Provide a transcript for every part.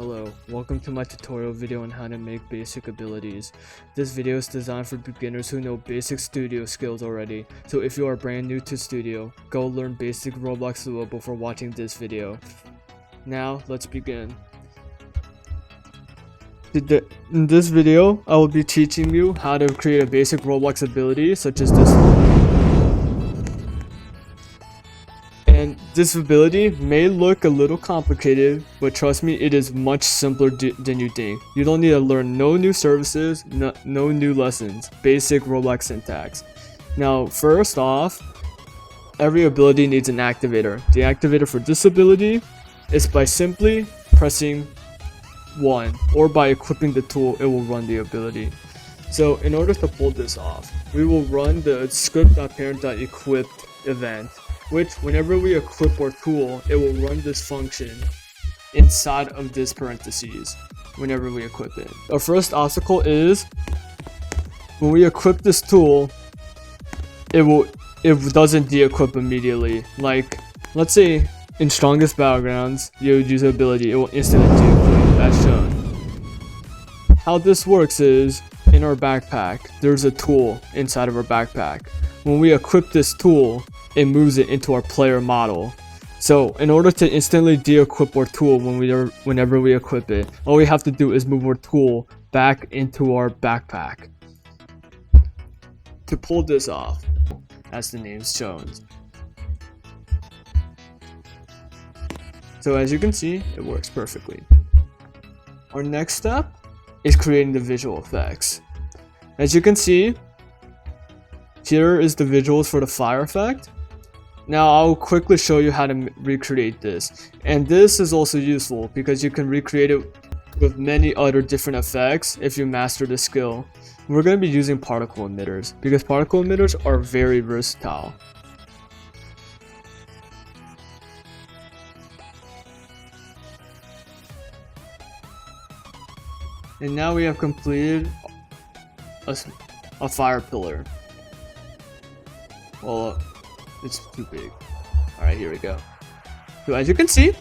Hello, welcome to my tutorial video on how to make basic abilities. This video is designed for beginners who know basic studio skills already, so if you are brand new to studio, go learn basic Roblox Lua before watching this video. Now, let's begin. In this video, I will be teaching you how to create a basic Roblox ability such as this one. And this ability may look a little complicated, but trust me, it is much simpler than you think. You don't need to learn no new services, no new lessons, basic Roblox syntax. Now, first off, every ability needs an activator. The activator for this ability is by simply pressing 1, or by equipping the tool, it will run the ability. So in order to pull this off, we will run the script.parent.equipped event, which whenever we equip our tool, it will run this function inside of this parentheses whenever we equip it. Our first obstacle is when we equip this tool, it doesn't de-equip immediately. Like, let's say in strongest battlegrounds, you use an ability, it will instantly de-equip, as shown. How this works is, in our backpack, there's a tool inside of our backpack. When we equip this tool, it moves it into our player model. So in order to instantly de-equip our tool whenever we equip it, all we have to do is move our tool back into our backpack. To pull this off, as the name shows. So as you can see, it works perfectly. Our next step is creating the visual effects. As you can see, here is the visuals for the fire effect. Now I'll quickly show you how to recreate this. And this is also useful because you can recreate it with many other different effects if you master the skill. We're going to be using particle emitters because particle emitters are very versatile. And now we have completed a fire pillar. Well, it's too big. Alright, here we go. So as you can see,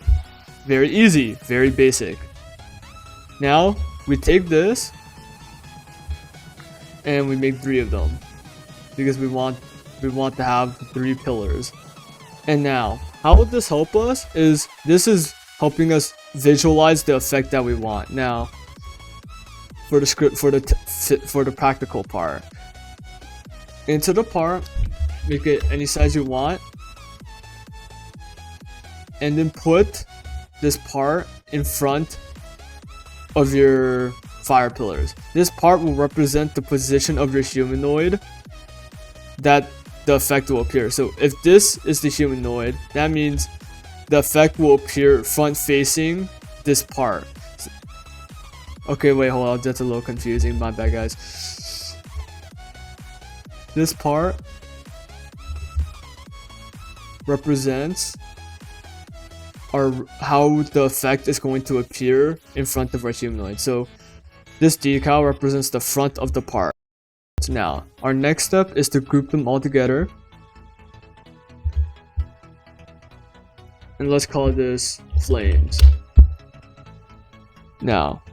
very easy, very basic. Now, we take this and we make 3 of them because we want to have 3 pillars. And now, how would this help us is this is helping us visualize the effect that we want. Now, for the practical part, into the part, make it any size you want, and then put this part in front of your fire pillars. This part will represent the position of your humanoid that the effect will appear. So if this is the humanoid, that means the effect will appear front facing this part. Okay, wait, hold on, that's a little confusing, my bad guys. This part represents how the effect is going to appear in front of our humanoid. So this decal represents the front of the part. Now, our next step is to group them all together. And let's call this flames. Now,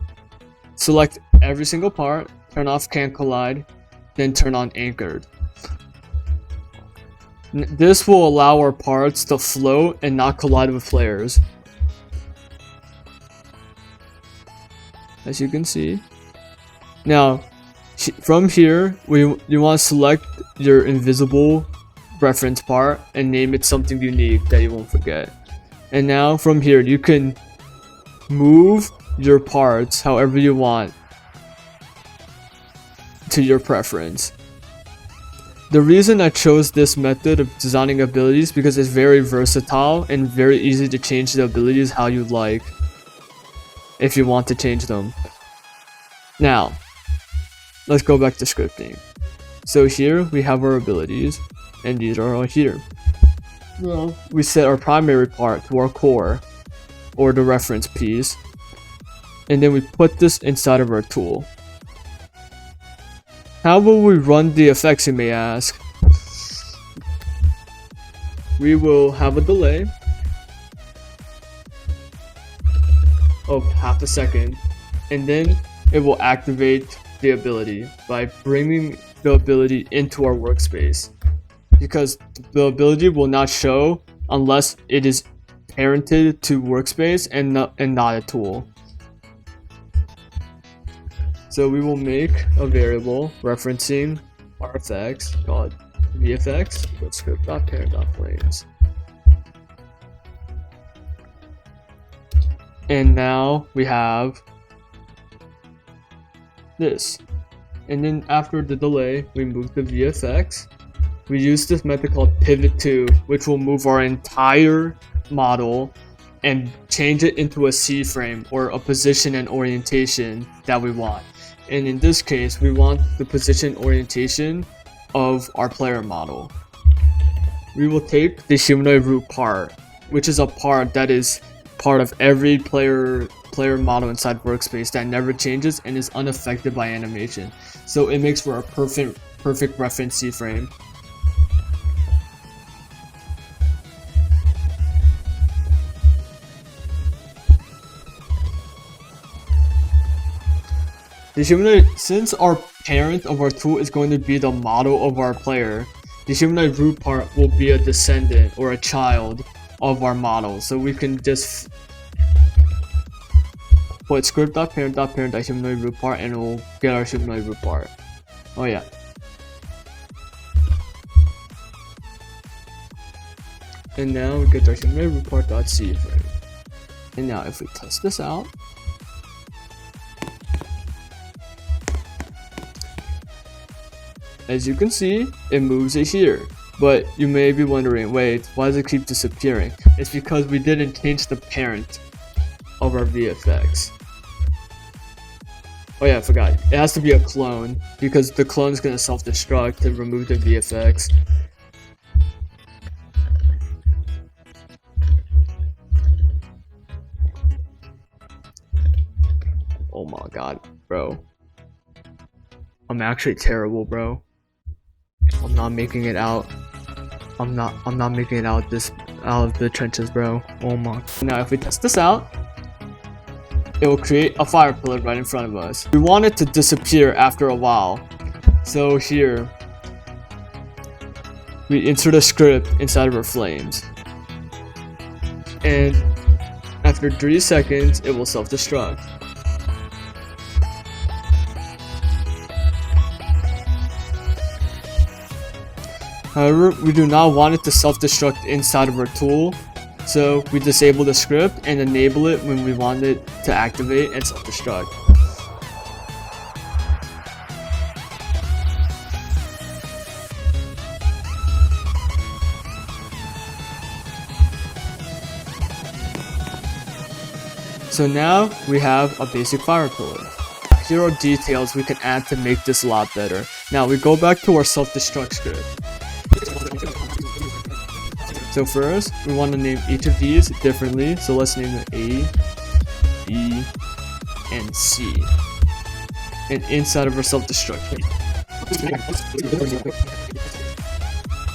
select every single part, turn off can't collide, then turn on anchored. This will allow our parts to float and not collide with players. As you can see. Now, from here, you want to select your invisible reference part and name it something unique that you won't forget. And now from here, you can move your parts however you want to your preference. The reason I chose this method of designing abilities because it's very versatile and very easy to change the abilities how you like if you want to change them. Now, let's go back to scripting. So here we have our abilities and these are all here. Well, we set our primary part to our core or the reference piece, and then we put this inside of our tool. How will we run the effects, you may ask? We will have a delay of half a second, and then it will activate the ability by bringing the ability into our workspace, because the ability will not show unless it is parented to workspace and not a tool. So we will make a variable referencing our effects called VFX with script.parent.flames. And now we have this. And then after the delay, we move the VFX. We use this method called pivot2, which will move our entire model and change it into a C frame, or a position and orientation that we want. And in this case, we want the position orientation of our player model. We will take the humanoid root part, which is a part that is part of every player model inside workspace that never changes and is unaffected by animation. So it makes for a perfect reference C frame. The humanoid, since our parent of our tool is going to be the model of our player, the humanoid root part will be a descendant or a child of our model. So we can just put script.parent.parent.humanoid root part and it will get our humanoid root part. Oh yeah. And now we get our humanoid root part.c frame. And now if we test this out, as you can see, it moves it here. But you may be wondering, wait, why does it keep disappearing? It's because we didn't change the parent of our VFX. Oh yeah, I forgot. It has to be a clone, because the clone is going to self-destruct to remove the VFX. Oh my god, bro. I'm actually terrible, bro. I'm not making it out. I'm not making it out of the trenches, bro. Oh my. Now if we test this out, it will create a fire pillar right in front of us. We want it to disappear after a while. So here, we insert a script inside of our flames. And after 3 seconds, it will self-destruct. However, we do not want it to self-destruct inside of our tool, so we disable the script and enable it when we want it to activate and self-destruct. So now we have a basic fire pillar. Here are details we can add to make this a lot better. Now we go back to our self-destruct script. So first, we want to name each of these differently. So let's name them A, B, and C. And inside of our self-destruct.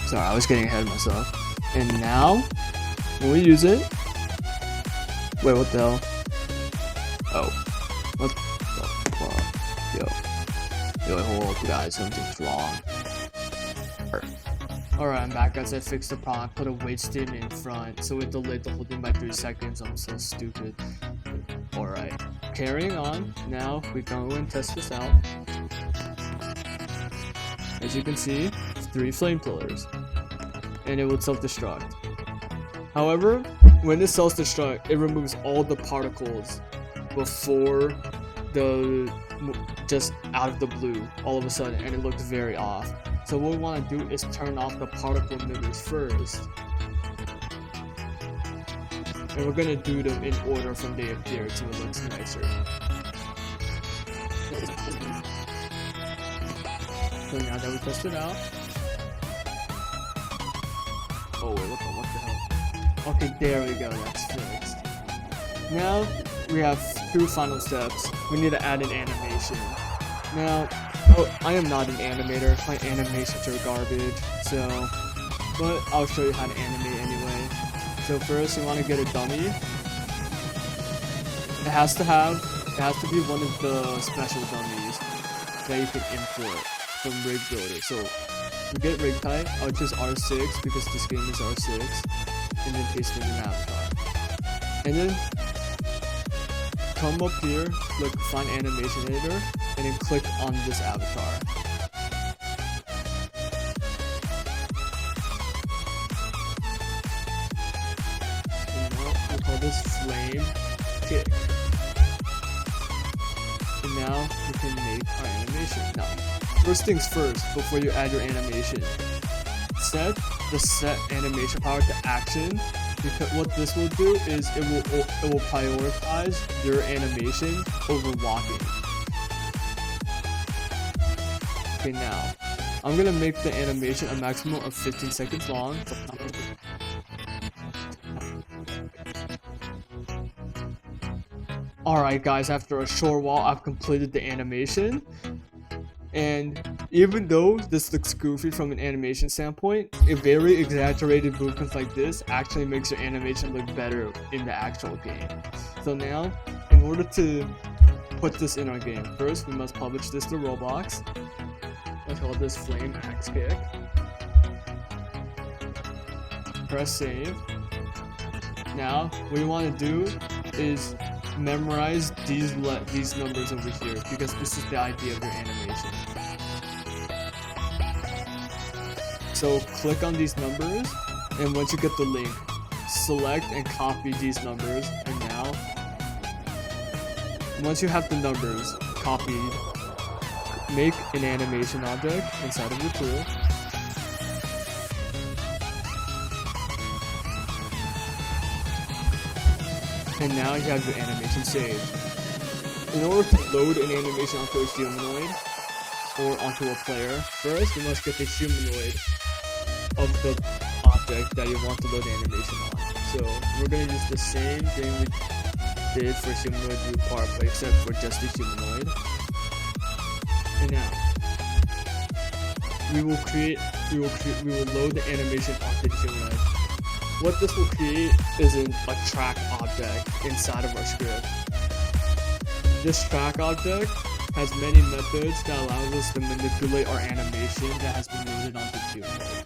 Sorry, I was getting ahead of myself. And now, when we use it, wait, what the hell? Oh, what the fuck? Yo, hold up, guys, something's wrong. Alright, I'm back. As I fixed the problem, I put a wait statement in front, so it delayed the whole thing by 3 seconds. I'm so stupid. Alright, carrying on. Now we go and test this out. As you can see, 3 flame pillars, and it would self-destruct. However, when it self-destruct, it removes all the particles before just out of the blue all of a sudden, and it looks very off. So what we want to do is turn off the particle emitters first. And we're going to do them in order from they appear so it looks nicer. So now that we test it out. Oh wait, what the hell? Okay, there we go, that's fixed. Now we have 2 final steps. We need to add an animation. Now, I am not an animator. My animations are garbage, but I'll show you how to animate anyway. So first, you want to get a dummy. it has to be one of the special dummies that you can import from Rig Builder. So we get rig type. I'll choose R6 because this game is R6, and then paste in an avatar. And then come up here, click Find Animation Editor, and then click on this avatar. And now we'll call this Flame Kick. And now we can make our animation. Now, first things first, before you add your animation, set the set animation power to action, because what this will do is it will prioritize your animation over walking. Okay, now I'm gonna make the animation a maximum of 15 seconds long. Alright guys, after a short while I've completed the animation, and even though this looks goofy from an animation standpoint, a very exaggerated movement like this actually makes your animation look better in the actual game. So now, in order to put this in our game, first we must publish this to Roblox. Let's call this Flame Axe Kick. Press save. Now, what you want to do is memorize these numbers over here, because this is the idea of your animation. So click on these numbers, and once you get the link, select and copy these numbers. And now, once you have the numbers copied, make an animation object inside of your tool. And now you have your animation saved. In order to load an animation onto a humanoid or onto a player, first you must get the humanoid of the object that you want to load the animation on. So we're going to use the same thing we did for humanoid view part, but except for just the humanoid. And now we will load the animation onto the humanoid. What this will create is a track object inside of our script. This track object has many methods that allows us to manipulate our animation that has been loaded onto the humanoid.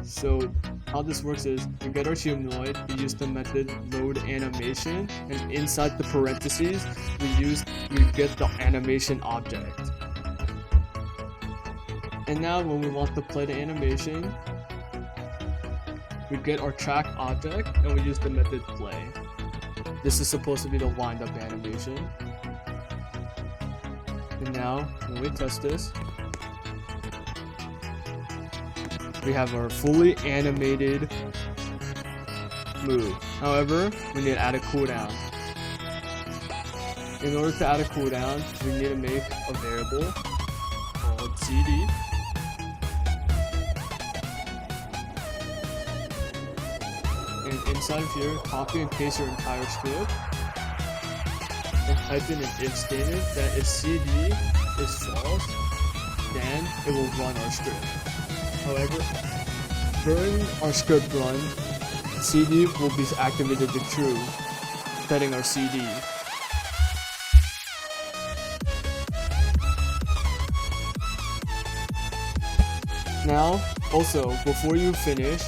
So how this works is, we get our humanoid, we use the method load animation, and inside the parentheses, we get the animation object. And now when we want to play the animation, we get our track object and we use the method play. This is supposed to be the wind up animation. And now when we test this, we have our fully animated move. However, we need to add a cooldown. In order to add a cooldown, we need to make a variable called CD. And inside of here, copy and paste your entire script and type in an if statement that if CD is false, then it will run our script. However, during our script run, CD will be activated to true, setting our CD. Now, also, before you finish,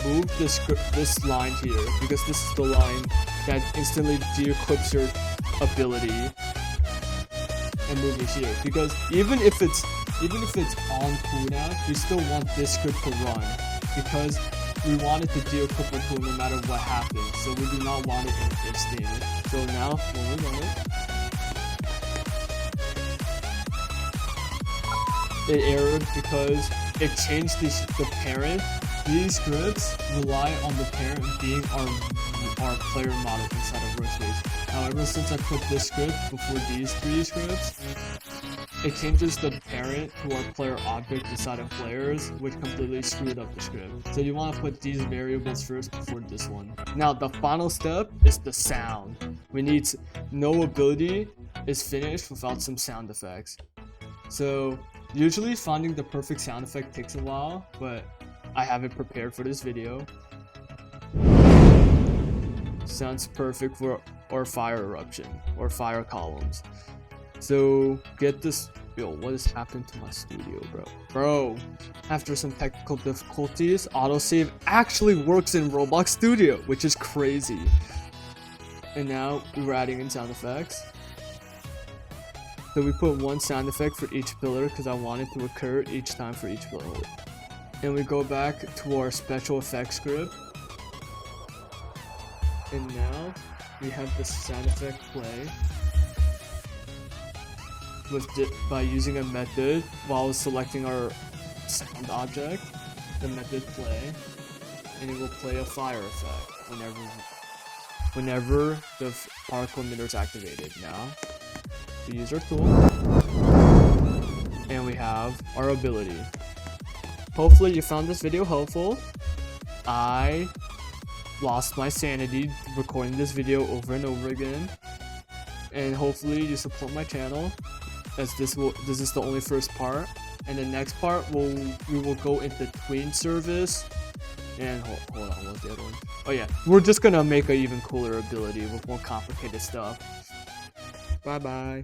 move this line here, because this is the line that instantly de-equips your ability, and move it here, because even if it's on cooldown, we still want this script to run, because we want it to de-equip our tool no matter what happens, so we do not want it in an if statement. So now, when we run it errored because it changed the parent. These scripts rely on the parent being our player model inside of workspace. However, since I put this script before these three scripts, it changes the parent to our player object inside of players, which completely screwed up the script. So you want to put these variables first before this one. Now the final step is the sound. No ability is finished without some sound effects. So usually finding the perfect sound effect takes a while, but I have it prepared for this video. Sounds perfect for our fire eruption or fire columns. So get this. Yo, what has happened to my studio, bro? After some technical difficulties, autosave actually works in Roblox Studio, which is crazy. And now we're adding in sound effects. So we put one sound effect for each pillar because I want it to occur each time for each pillar. And we go back to our special effects script. And now we have the sound effect play by using a method while selecting our sound object, the method play, and it will play a fire effect whenever the particle emitter is activated. Now we use our tool and we have our ability. Hopefully you found this video helpful. I lost my sanity recording this video over and over again, and hopefully you support my channel, as this is the only first part, and the next part we will go into twin service. And hold on, what's the other one? Oh yeah, we're just gonna make an even cooler ability with more complicated stuff. Bye bye.